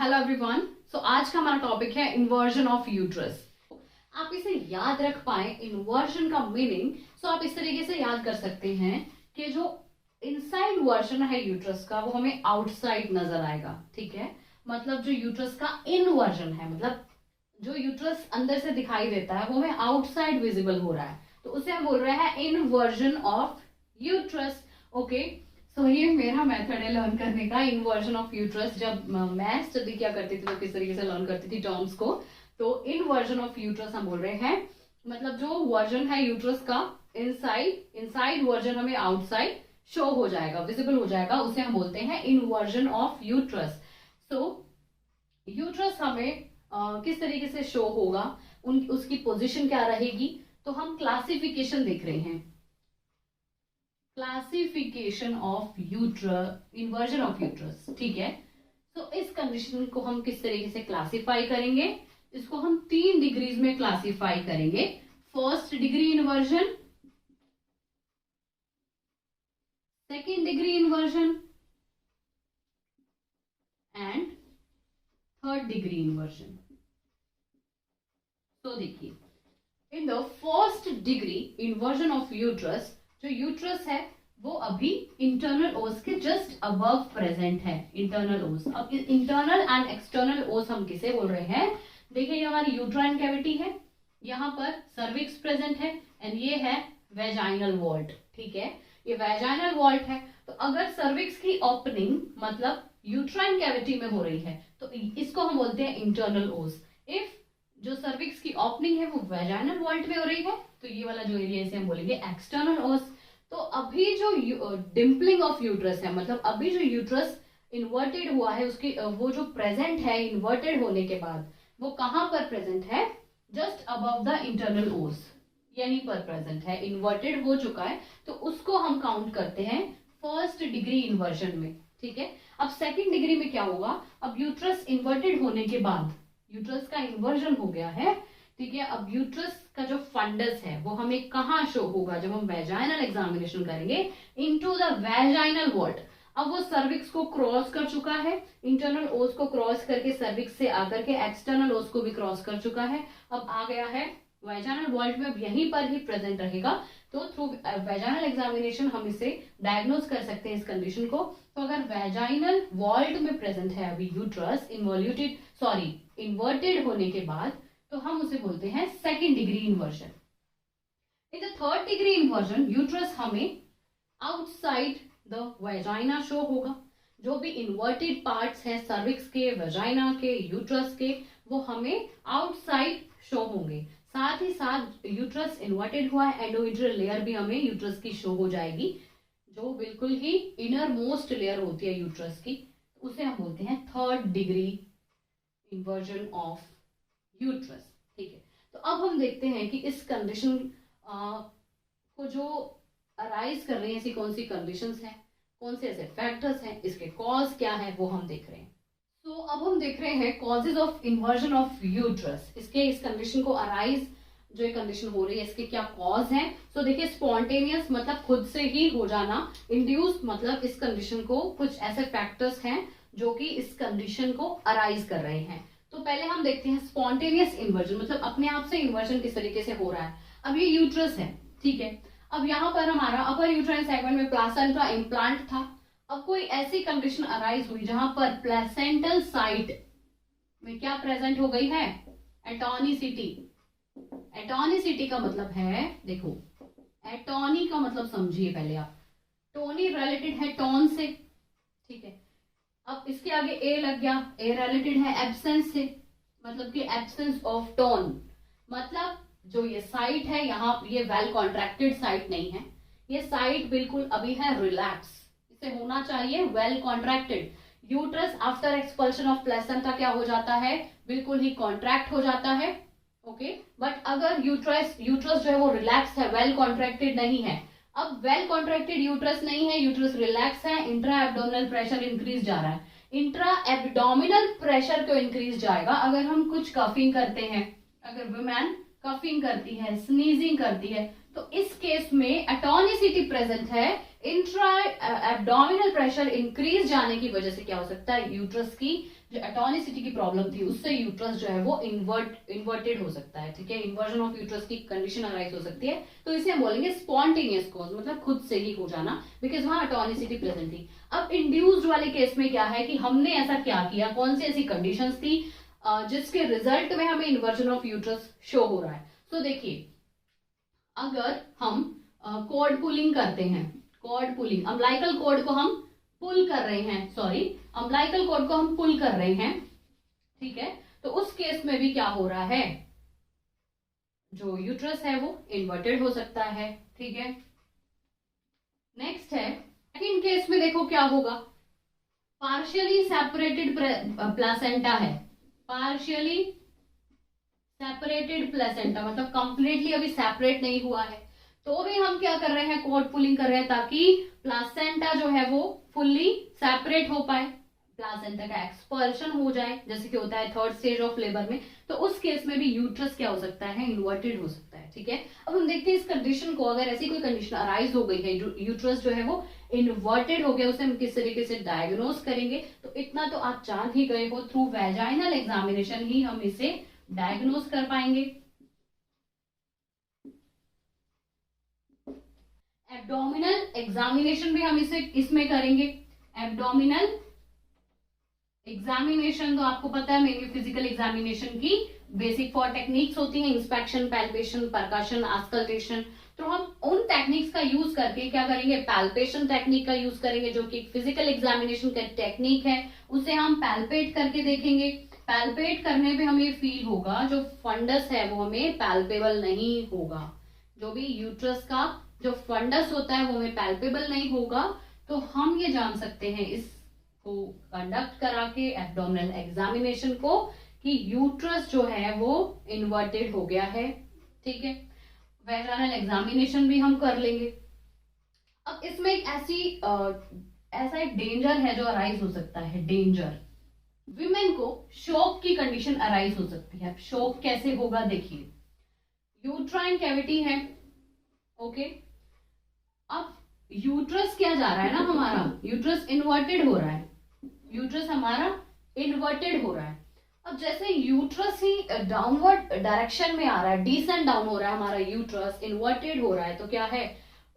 Hello everyone. सो आज का हमारा टॉपिक है इन्वर्जन ऑफ यूट्रस। आप इसे याद रख पाए इन्वर्जन का मीनिंग, सो आप इस तरीके से याद कर सकते हैं कि जो इनसाइड वर्जन है यूट्रस का वो हमें आउटसाइड नजर आएगा। ठीक है, मतलब जो यूट्रस का इनवर्जन है, मतलब जो यूट्रस अंदर से दिखाई देता है वो हमें आउटसाइड विजिबल हो रहा है, तो उसे हम बोल रहे हैं इनवर्जन ऑफ यूट्रस। ओके, सो ये मेरा मेथड है लर्न करने का, इनवर्जन ऑफ यूट्रस। जब मैं स्टडी किया करती थी तो किस तरीके से लर्न करती थी टर्म्स को, तो इनवर्जन ऑफ यूट्रस हम बोल रहे हैं, मतलब जो वर्जन है यूट्रस का इनसाइड वर्जन हमें आउटसाइड शो हो जाएगा, विजिबल हो जाएगा, उसे हम बोलते हैं inversion of uterus. So uterus हमें किस तरीके से शो होगा, उसकी पोजीशन क्या रहेगी, तो हम क्लासिफिकेशन देख रहे हैं, classification of uterus, inversion of uterus. ठीक है, तो इस कंडीशन को हम किस तरीके से क्लासिफाई करेंगे, इसको हम 3 डिग्रीज में क्लासिफाई करेंगे। First degree inversion, second degree inversion and third degree inversion. तो देखिए, in the first degree inversion of uterus, जो यूट्रस है वो अभी इंटरनल ओस के जस्ट अबव प्रेजेंट है, इंटरनल ओस। अब इंटरनल एंड एक्सटर्नल ओस हम किसे बोल रहे हैं, देखिए ये हमारी यूट्राइन कैविटी है, यहाँ पर सर्विक्स प्रेजेंट है एंड ये है वेजाइनल वॉल्ट। ठीक है, ये वेजाइनल वॉल्ट है, तो अगर सर्विक्स की ओपनिंग मतलब यूट्राइन कैविटी में हो रही है तो इसको हम बोलते हैं इंटरनल ओस। इफ जो सर्विक्स की ओपनिंग है वो वेजाइनल वॉल्ट में हो रही है तो ये वाला जो एरिया इसे हम बोलेंगे एक्सटर्नल ओस। तो अभी जो डिम्पलिंग ऑफ यूट्रस है, मतलब अभी जो यूट्रस इन्वर्टेड हुआ है, उसकी वो जो प्रेजेंट है इन्वर्टेड होने के बाद वो कहां पर प्रेजेंट है, जस्ट अबव द इंटरनल ओस, यहीं पर प्रेजेंट है, इन्वर्टेड हो चुका है, तो उसको हम काउंट करते हैं फर्स्ट डिग्री इन्वर्जन में। ठीक है, अब सेकेंड डिग्री में क्या होगा, अब यूट्रस इन्वर्टेड होने के बाद यूट्रस का इन्वर्जन हो गया है। ठीक है, अब यूट्रस का जो फंडस है वो हमें कहाँ शो होगा, जब हम वेजाइनल एग्जामिनेशन करेंगे, इनटू द वेजाइनल वॉल्ट। अब वो सर्विक्स को क्रॉस कर चुका है, इंटरनल ओस को क्रॉस करके सर्विक्स से आकर के एक्सटर्नल ओस को भी क्रॉस कर चुका है, अब आ गया है वेजाइनल वॉल्ट में, अब यहीं पर ही प्रेजेंट रहेगा। तो थ्रू वेजाइनल एग्जामिनेशन हम इसे डायग्नोज कर सकते हैं इस कंडीशन को। तो अगर वेजाइनल वॉल्ट में प्रेजेंट है अभी यूट्रस इन्वर्टेड होने के बाद, तो हम उसे बोलते हैं second degree inversion. In the third degree inversion uterus हमें आउटसाइड द वेजाइना शो होगा, जो भी इन्वर्टेड पार्ट्स हैं सर्विक्स के, वेजाइना के, यूट्रस के, वो हमें आउटसाइड शो होंगे। साथ ही साथ यूट्रस इन्वर्टेड हुआ है, एंडोमेट्रियल लेयर भी हमें यूट्रस की शो हो जाएगी, जो बिल्कुल ही इनर मोस्ट लेयर होती है यूट्रस की, उसे हम बोलते हैं third degree inversion of uterus. ठीक है, तो अब हम देखते हैं कि इस कंडीशन को जो अराइज कर रहे हैं, ऐसी कौन सी कंडीशंस हैं, कौन से ऐसे फैक्टर्स हैं, इसके कॉज क्या है वो हम देख रहे हैं। तो अब हम देख रहे हैं causes of inversion of uterus, इसके इस कंडीशन को अराइज जो ये कंडीशन हो रही है इसके क्या कॉज हैं। तो देखिए, स्पॉन्टेनियस मतलब खुद से ही हो जाना, इंड्यूस मतलब इस कंडीशन को कुछ ऐसे फैक्टर्स हैं जो कि इस कंडीशन को अराइज कर रहे हैं। तो पहले हम देखते हैं स्पॉन्टेनियस इन्वर्जन, मतलब अपने आप से इन्वर्जन किस तरीके से हो रहा है। अब ये यूट्रस है, ठीक है, अब यहाँ पर हमारा अपर यूट्राइन सेगमेंट में प्लासेंटा इम्प्लांट था। अब कोई ऐसी कंडीशन अराइज हुई जहां पर प्लेसेंटल साइट में क्या प्रेजेंट हो गई है, एटोनिसिटी। एटोनिसिटी का मतलब है, देखो एटोनी का मतलब समझिए पहले आप, टोनी रिलेटेड है टोन से, ठीक है, अब इसके आगे ए लग गया, ए रिलेटेड है एब्सेंस से, मतलब कि एब्सेंस ऑफ टोन, मतलब जो ये साइट है यहाँ, ये वेल कॉन्ट्रैक्टेड साइट नहीं है, ये साइट बिल्कुल अभी है रिलैक्स, इसे होना चाहिए well contracted. Uterus after expulsion of placenta क्या हो जाता है, बिल्कुल ही कॉन्ट्रैक्ट हो जाता है। ओके, बट अगर यूट्रस जो है वो रिलैक्स है, वेल कॉन्ट्रैक्टेड नहीं है। अब वेल कॉन्ट्रैक्टेड यूट्रस नहीं है, यूट्रस रिलैक्स है, इंट्रा एब्डोमिनल प्रेशर इंक्रीज जा रहा है, इंट्रा एब्डोमिनल प्रेशर क्यों इंक्रीज जाएगा, अगर हम कुछ कफिंग करते हैं, अगर वुमेन कफिंग करती है, स्नीजिंग करती है, तो इस केस में एटोनिसिटी प्रेजेंट है, इंट्रा एब्डोमिनल प्रेशर इंक्रीज जाने की वजह से क्या हो सकता है, यूट्रस की जो एटोनिसिटी की प्रॉब्लम थी उससे यूट्रस जो है वो इन्वर्टेड हो सकता है, ठीक है, इन्वर्जन ऑफ यूट्रस की कंडीशन अराइज हो सकती है। तो इसे हम बोलेंगे स्पॉन्टेनियस कॉज, मतलब खुद से ही हो जाना, बिकॉज वहां एटोनिसिटी प्रेजेंट थी। अब इंड्यूस्ड वाले केस में क्या है कि हमने ऐसा क्या किया, कौन सी ऐसी कंडीशंस थी जिसके रिजल्ट में हमें इन्वर्जन ऑफ यूट्रस शो हो रहा है। तो देखिए, अगर हम कॉर्ड पुलिंग करते हैं, कॉर्ड पुलिंग, अम्बिलिकल कॉर्ड को हम पुल कर रहे हैं, सॉरी, अम्बिलिकल कॉर्ड को हम पुल कर रहे हैं, ठीक है, तो उस केस में भी क्या हो रहा है, जो यूट्रस है वो इन्वर्टेड हो सकता है, ठीक है। नेक्स्ट है सेकंड केस में, देखो क्या होगा, पार्शियली सेपरेटेड प्लासेंटा है, पार्शियली सेपरेटेड प्लेसेंटा, मतलब कंप्लीटली अभी सेपरेट नहीं हुआ है, तो भी हम क्या कर रहे हैं, कॉर्ड पुलिंग कर रहे हैं ताकि प्लासेंटा जो है वो फुल्ली सेपरेट हो पाए, प्लासेंटा का एक्सपल्शन हो जाए, जैसे कि होता है थर्ड स्टेज ऑफ लेबर में। तो उस केस में भी यूट्रस क्या हो सकता है, इन्वर्टेड हो सकता है, ठीक है। अब हम देखते हैं इस कंडीशन को, अगर ऐसी कोई कंडीशन अराइज हो गई है, यूट्रस जो है वो इन्वर्टेड हो गया, उसे हम किस तरीके से डायग्नोज करेंगे, तो इतना तो आप जान ही गए हो, थ्रू वेजाइनल एग्जामिनेशन ही हम इसे डायग्नोज कर पाएंगे। एब्डोमिनल एग्जामिनेशन भी हम इसे इसमें करेंगे, एब्डोमिनल एग्जामिनेशन तो आपको पता है मेनली फिजिकल एग्जामिनेशन की बेसिक 4 टेक्निक्स होती हैं, इंस्पेक्शन, पैल्पेशन, परकशन, आस्कल्टेशन। तो हम उन टेक्निक्स का यूज करके क्या करेंगे, पैल्पेशन टेक्निक का यूज करेंगे, जो कि फिजिकल एग्जामिनेशन का टेक्निक है, उसे हम पैल्पेट करके देखेंगे। पैल्पेट करने पे हमें फील होगा, जो फंडस है वो हमें पैल्पेबल नहीं होगा, जो भी यूट्रस का जो फंडस होता है वो हमें पैल्पेबल नहीं होगा, तो हम ये जान सकते हैं इसको कंडक्ट करा के एब्डोमिनल एग्जामिनेशन को कि यूट्रस जो है वो इन्वर्टेड हो गया है, ठीक है। वेजाइनल एग्जामिनेशन भी हम कर लेंगे। अब इसमें एक ऐसा एक डेंजर है जो अराइज हो सकता है, डेंजर, विमेन को शॉक की कंडीशन अराइज हो सकती है। शॉक कैसे होगा, देखिए, यूट्राइन कैविटी है, ओके, अब यूट्रस क्या जा रहा है ना, हमारा यूट्रस इन्वर्टेड हो रहा है, यूट्रस हमारा इन्वर्टेड हो रहा है। अब जैसे यूट्रस ही डाउनवर्ड डायरेक्शन में आ रहा है, डिसेंड डाउन हो रहा है हमारा यूट्रस, इन्वर्टेड हो रहा है, तो क्या है,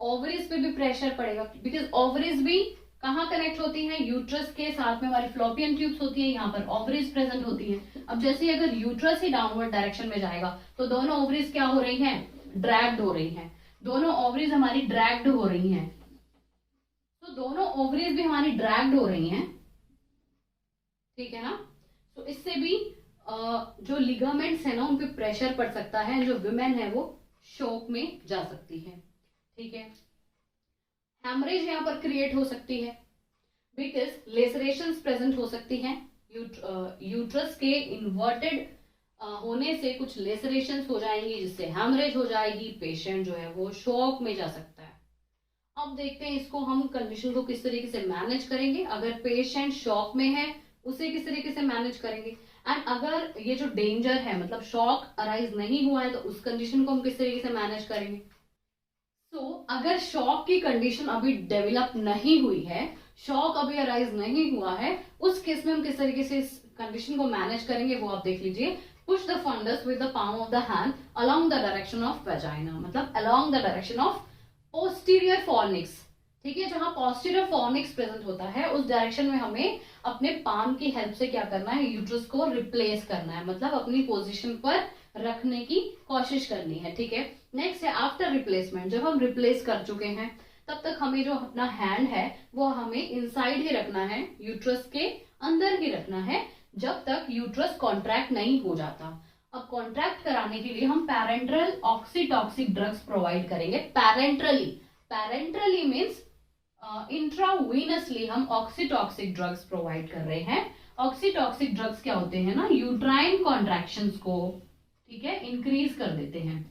ओवरीज पे भी प्रेशर पड़ेगा, बिकॉज ओवरीज भी कहाँ कनेक्ट होती हैं, यूट्रस के साथ में हमारी फ्लोपियन ट्यूब्स होती है, यहाँ पर ओवरीज प्रेजेंट होती हैं। अब जैसे अगर यूट्रस ही डाउनवर्ड डायरेक्शन में जाएगा तो दोनों ओवरीज क्या हो रही हैं, ड्रैग्ड हो रही हैं, दोनों ओवरीज हमारी ड्रैग्ड हो रही हैं, तो दोनों ओवरीज भी हमारी ड्रैग्ड हो रही हैं, ठीक है ना। तो इससे भी जो लिगामेंट्स है ना उन पे प्रेशर पड़ सकता है, जो विमेन है वो शॉक में जा सकती है, ठीक है। हेमरेज यहाँ पर क्रिएट हो सकती है, बिकॉज लेसरेशंस प्रेजेंट हो सकती हैं, यूट्रस के इन्वर्टेड होने से कुछ लेसरेशंस हो जाएंगी, जिससे हेमरेज हो जाएगी, पेशेंट जो है वो शॉक में जा सकता है। अब देखते हैं इसको हम कंडीशन को किस तरीके से मैनेज करेंगे, अगर पेशेंट शॉक में है उसे किस तरीके से मैनेज करेंगे, एंड अगर ये जो डेंजर है, मतलब शॉक अराइज नहीं हुआ है, तो उस कंडीशन को हम किस तरीके से मैनेज करेंगे। अगर शॉक की कंडीशन अभी डेवलप नहीं हुई है, शॉक अभी अराइज नहीं हुआ है, उस केस में हम किस तरीके से इस कंडीशन को मैनेज करेंगे वो आप देख लीजिए। Push the fundus with the palm of the hand along the direction of vagina, मतलब along the direction of posterior fornix, ठीक है, जहां पोस्टीरियर फॉर्निक्स प्रेजेंट होता है उस डायरेक्शन में हमें अपने पाम की हेल्प से क्या करना है, यूट्रस को रिप्लेस करना है, मतलब अपनी पोजीशन पर रखने की कोशिश करनी है, ठीक है। नेक्स्ट है आफ्टर रिप्लेसमेंट, जब हम रिप्लेस कर चुके हैं तब तक हमें जो अपना हैंड है वो हमें इनसाइड ही रखना है, यूट्रस के अंदर ही रखना है, जब तक यूट्रस कॉन्ट्रैक्ट नहीं हो जाता। अब कॉन्ट्रैक्ट कराने के लिए हम पैरेंट्रल ऑक्सीटॉक्सिक ड्रग्स प्रोवाइड करेंगे, पैरेंट्रली मीन्स इंट्रावीनसली हम ऑक्सीटॉक्सिक ड्रग्स प्रोवाइड कर रहे हैं। ऑक्सीटॉक्सिक ड्रग्स क्या होते हैं ना, यूट्राइन कॉन्ट्रैक्शंस को, ठीक है, इंक्रीज कर देते हैं।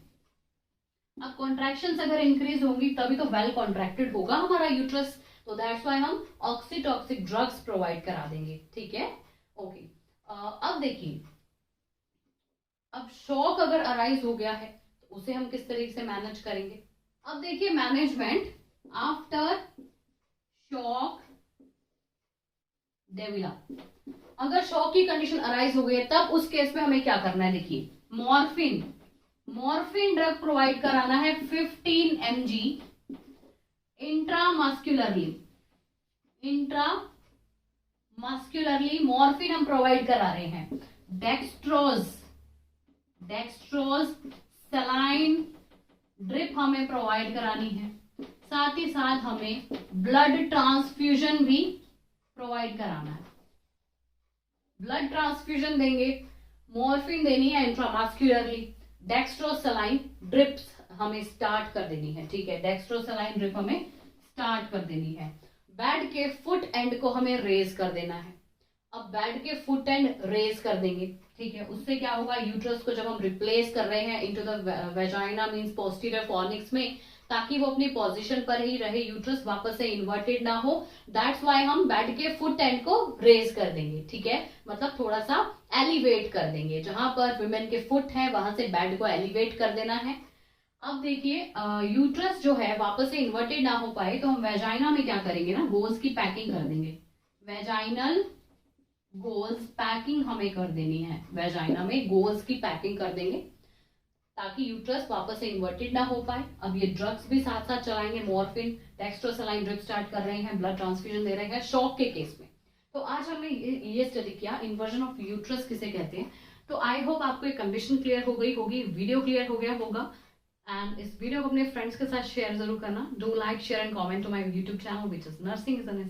अब कॉन्ट्रैक्शंस अगर इंक्रीज होंगी तभी तो वेल कॉन्ट्रैक्टेड होगा हमारा यूट्रस, तो दैट्स व्हाई हम ऑक्सीटॉक्सिक ड्रग्स प्रोवाइड करा देंगे, ठीक है, ओके। अब देखिए, अब शॉक अगर अराइज हो गया है तो उसे हम किस तरीके से मैनेज करेंगे। अब देखिए मैनेजमेंट आफ्टर शॉक देविला, अगर शॉक की कंडीशन अराइज हो गई है तब उस केस में हमें क्या करना है। देखिए मॉर्फिन ड्रग प्रोवाइड कराना है 15 mg इंट्रामस्क्यूलरली मॉर्फिन हम प्रोवाइड करा रहे हैं। डेक्सट्रोज सलाइन ड्रिप हमें प्रोवाइड करानी है, साथ ही साथ हमें ब्लड ट्रांसफ्यूजन भी प्रोवाइड कराना है। ब्लड ट्रांसफ्यूजन देंगे, मॉर्फिन देनी है इंट्रामस्क्यूलरली, डेक्स्ट्रोसलाइन ड्रिप्स हमें स्टार्ट कर देनी है। ठीक है, डेक्स्ट्रोसलाइन ड्रिप हमें स्टार्ट कर देनी है। बेड के फुट एंड को हमें रेज कर देना है। अब बेड के फुट एंड रेज कर देंगे, ठीक है, उससे क्या होगा, यूट्रस को जब हम रिप्लेस कर रहे हैं into the vagina means posterior fornix में, ताकि वो अपनी पोजीशन पर ही रहे, यूट्रस वापस से इन्वर्टेड ना हो, दैट्स वाई हम बेड के फुट एंड को रेज कर देंगे। ठीक है, मतलब थोड़ा सा एलिवेट कर देंगे, जहां पर विमेन के फुट है वहां से बेड को एलिवेट कर देना है। अब देखिए यूट्रस जो है वापस से इन्वर्टेड ना हो पाए तो हम वेजाइना में क्या करेंगे ना, गोल्स की पैकिंग कर देंगे। वेजाइनल गोल्स पैकिंग हमें कर देनी है, वेजाइना में गोल्स की पैकिंग कर देंगे ताकि यूट्रस वापस से इन्वर्टेड ना हो पाए। अब ये ड्रग्स भी साथ साथ चलाएंगे, मॉर्फिन डेक्स्ट्रोसलाइन ड्रिप स्टार्ट कर रहे हैं, ब्लड ट्रांसफ्यूजन दे रहे हैं शॉक के केस में। तो आज हमने ये स्टडी किया इन्वर्जन ऑफ यूट्रस किसे कहते हैं। तो आई होप आपको एक कंडीशन क्लियर हो गई होगी, वीडियो क्लियर हो गया होगा। एंड इस वीडियो को अपने फ्रेंड्स के साथ शेयर जरूर करना। Do like share and comment to my YouTube channel which is nursing is N